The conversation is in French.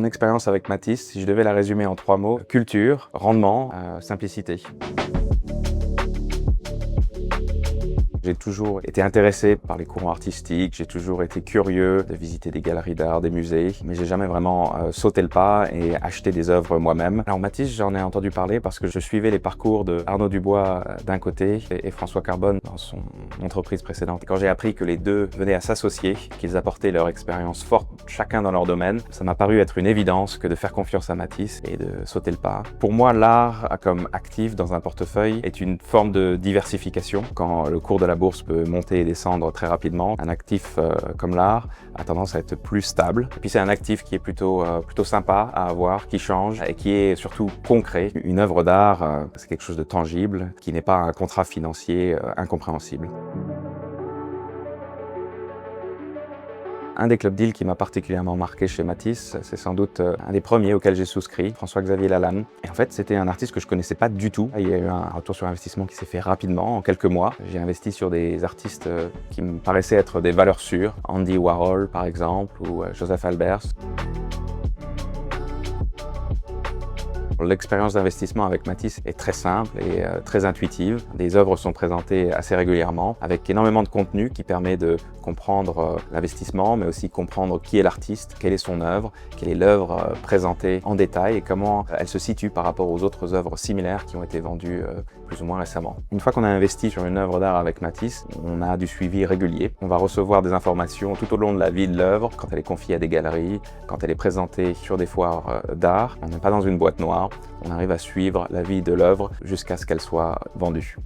Mon expérience avec Matisse, si je devais la résumer en 3 mots, culture, rendement, simplicité. J'ai toujours été intéressé par les courants artistiques, j'ai toujours été curieux de visiter des galeries d'art, des musées, mais j'ai jamais vraiment sauté le pas et acheté des œuvres moi-même. Alors Matisse, j'en ai entendu parler parce que je suivais les parcours de Arnaud Dubois d'un côté et François Carbone dans son entreprise précédente. Et quand j'ai appris que les deux venaient à s'associer, qu'ils apportaient leur expérience forte chacun dans leur domaine, ça m'a paru être une évidence que de faire confiance à Matisse et de sauter le pas. Pour moi, l'art comme actif dans un portefeuille est une forme de diversification. Quand le cours de la bourse peut monter et descendre très rapidement, un actif comme l'art a tendance à être plus stable. Et puis c'est un actif qui est plutôt sympa à avoir, qui change et qui est surtout concret. Une œuvre d'art, c'est quelque chose de tangible, qui n'est pas un contrat financier incompréhensible. Un des club deals qui m'a particulièrement marqué chez Matisse, c'est sans doute un des premiers auxquels j'ai souscrit, François-Xavier Lalanne. Et en fait, c'était un artiste que je connaissais pas du tout. Il y a eu un retour sur investissement qui s'est fait rapidement, en quelques mois. J'ai investi sur des artistes qui me paraissaient être des valeurs sûres. Andy Warhol, par exemple, ou Joseph Albers. L'expérience d'investissement avec Matisse est très simple et très intuitive. Des œuvres sont présentées assez régulièrement avec énormément de contenu qui permet de comprendre l'investissement, mais aussi comprendre qui est l'artiste, quelle est son œuvre, quelle est l'œuvre présentée en détail et comment elle se situe par rapport aux autres œuvres similaires qui ont été vendues plus ou moins récemment. Une fois qu'on a investi sur une œuvre d'art avec Matisse, on a du suivi régulier. On va recevoir des informations tout au long de la vie de l'œuvre, quand elle est confiée à des galeries, quand elle est présentée sur des foires d'art. On n'est pas dans une boîte noire. On arrive à suivre la vie de l'œuvre jusqu'à ce qu'elle soit vendue.